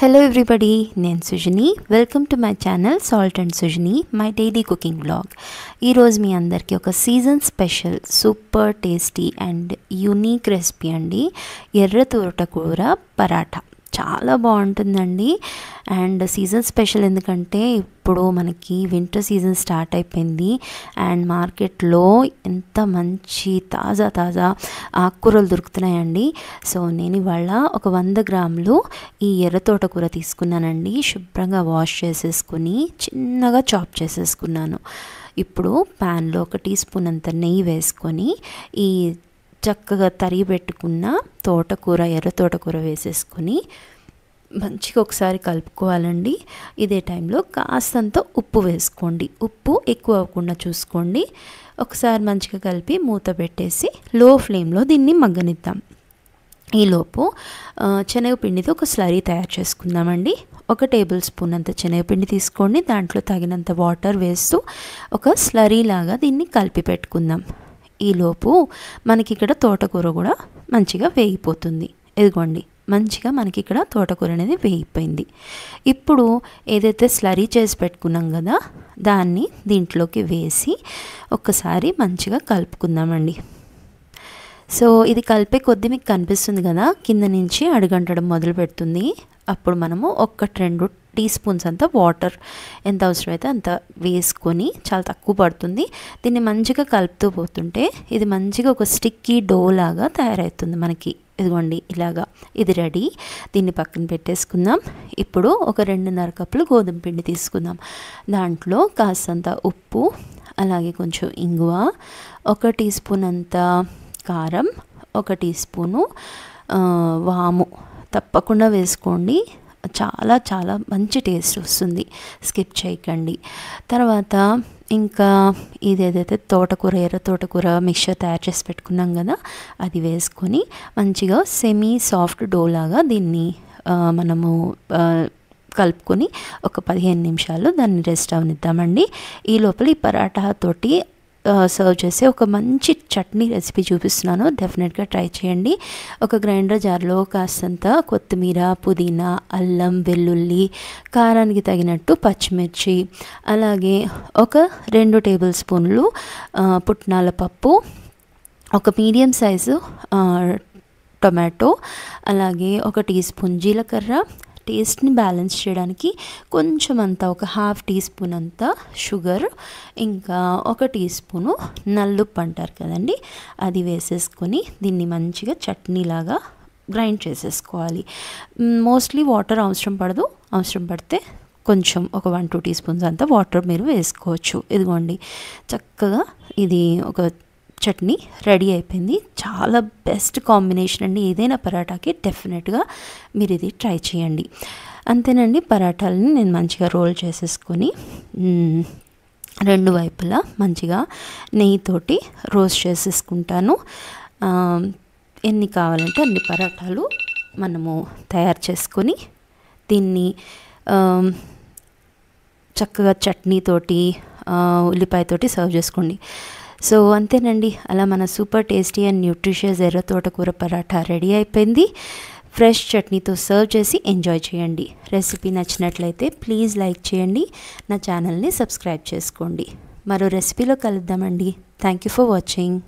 Hello everybody, నేను Sujani. Welcome to my channel salt and Sujani, my daily cooking vlog. ఈరోజు మీ అందరికీ ఒక season special super tasty and unique recipe అండి. ఎర్ర తోటకూర పరాఠా చాలా బాగుంటుందండి. అండ్ సీజన్ స్పెషల్ ఎందుకంటే ఇప్పుడు మనకి వింటర్ సీజన్ స్టార్ట్ అయిపోయింది అండ్ మార్కెట్లో ఎంత మంచి తాజా ఆకుకూరలు దొరుకుతున్నాయండి. సో నేను ఇవాళ ఒక 100 గ్రాములు ఈ ఎర్ర తోటకూర తీసుకున్నానండి. శుభ్రంగా వాష్ చేసేసుకుని చిన్నగా చాప్ చేసేసుకున్నాను. ఇప్పుడు ప్యాన్లో 1 టీ స్పూన్ అంత నెయ్యి వేసుకొని ఈ చక్కగా తరిగి పెట్టుకున్న తోటకూర ఎర్ర తోటకూర వేసేసుకొని మంచిగా ఒకసారి కలుపుకోవాలండి. ఇదే టైంలో కాస్తంత ఉప్పు వేసుకోండి. ఉప్పు ఎక్కువ అవ్వకుండా చూసుకోండి. ఒకసారి మంచిగా కలిపి మూత పెట్టేసి లో ఫ్లేమ్లో దీన్ని మగ్గనిద్దాం. ఈలోపు శనగపిండితో ఒక స్లరీ తయారు చేసుకుందామండి. 1 టేబుల్ స్పూన్ అంత శనగపిండి తీసుకోండి. దాంట్లో తగినంత వాటర్ వేస్తూ ఒక స్లరీ లాగా దీన్ని కలిపి పెట్టుకుందాం. ఈలోపు మనకి ఇక్కడ తోటకూర కూడా మంచిగా వేగిపోతుంది. ఇదిగోండి, మంచిగా మనకి ఇక్కడ తోటకూర అనేది వేగిపోయింది. ఇప్పుడు ఏదైతే స్లరీ చేసి పెట్టుకున్నాం కదా దాన్ని దీంట్లోకి వేసి ఒక్కసారి మంచిగా కలుపుకుందామండి. సో ఇది కలిపే కొద్దీ మీకు కనిపిస్తుంది కదా, కింద నుంచి అడుగంటడం మొదలు పెడుతుంది. అప్పుడు మనము 1-2 టీ స్పూన్స్ అంత వాటర్ ఎంత అవసరమైతే అంత వేసుకొని, చాలా తక్కువ పడుతుంది. దీన్ని మంచిగా కలుపుతూ పోతుంటే ఇది మంచిగా ఒక స్టిక్కీ డో లాగా తయారవుతుంది మనకి. ఇదిగోండి ఇలాగా, ఇది రెడీ. దీన్ని పక్కన పెట్టేసుకుందాం. ఇప్పుడు ఒక 2.5 కప్పులు గోధుమ పిండి తీసుకుందాం. దాంట్లో కాస్తంత ఉప్పు, అలాగే కొంచెం ఇంగువ, 1 టీ స్పూన్ అంత కారం, 1 టీ స్పూను వాము తప్పకుండా వేసుకోండి. చాలా మంచి టేస్ట్ వస్తుంది, స్కిప్ చేయకండి. తర్వాత ఇంకా ఇదేదైతే తోటకూర ఎర్ర తోటకూర మిక్చర్ తయారు చేసి పెట్టుకున్నాం కదా అది వేసుకొని మంచిగా సెమీ సాఫ్ట్ డో లాగా దీన్ని మనము కలుపుకొని ఒక 15 నిమిషాలు దాన్ని రెస్ట్ అవనిద్దామండి. ఈ లోపల ఈ పరాఠా తోటి సర్వ్ చేసే ఒక మంచి చట్నీ రెసిపీ చూపిస్తున్నాను, డెఫినెట్గా ట్రై చేయండి. ఒక గ్రైండర్ జార్లో కాస్తంత కొత్తిమీర, పుదీనా, అల్లం, వెల్లుల్లి, కారానికి తగినట్టు పచ్చిమిర్చి, అలాగే ఒక 2 టేబుల్ స్పూన్లు పుట్నాల పప్పు, ఒక మీడియం సైజు టొమాటో, అలాగే 1 టీ స్పూన్ జీలకర్ర, టేస్ట్ని బ్యాలెన్స్ చేయడానికి కొంచెం అంతా ఒక 1/2 టీ స్పూన్ అంతా షుగర్, ఇంకా 1 టీ స్పూను నల్లుప్పు అంటారు కదండి అది వేసేసుకొని దీన్ని మంచిగా చట్నీలాగా గ్రైండ్ చేసేసుకోవాలి. మోస్ట్లీ వాటర్ అవసరం పడదు, అవసరం పడితే కొంచెం ఒక 1-2 టీ స్పూన్స్ అంతా వాటర్ మీరు వేసుకోవచ్చు. ఇదిగోండి చక్కగా ఇది ఒక చట్నీ రెడీ అయిపోయింది. చాలా బెస్ట్ కాంబినేషన్ అండి. ఏదైనా పరాటాకి డెఫినెట్గా మీరు ఇది ట్రై చేయండి. అంతేనండి, పరాటాలని నేను మంచిగా రోల్ చేసేసుకొని 2 వైపులా మంచిగా నెయ్యితోటి రోస్ట్ చేసేసుకుంటాను. ఎన్ని కావాలంటే అన్ని పరాటాలు మనము తయారు చేసుకొని దీన్ని చక్కగా చట్నీతోటి ఉల్లిపాయతోటి సర్వ్ చేసుకోండి. సో అంతేనండి, అలా మన సూపర్ టేస్టీ అండ్ న్యూట్రిషియస్ ఎర్ర తోటకూర పరాఠా రెడీ అయిపోయింది. ఫ్రెష్ చట్నీతో సర్వ్ చేసి ఎంజాయ్ చేయండి. రెసిపీ నచ్చినట్లయితే ప్లీజ్ లైక్ చేయండి, నా ఛానల్ని సబ్స్క్రైబ్ చేసుకోండి. మరో రెసిపీలో కలుద్దామండి. Thank you for watching.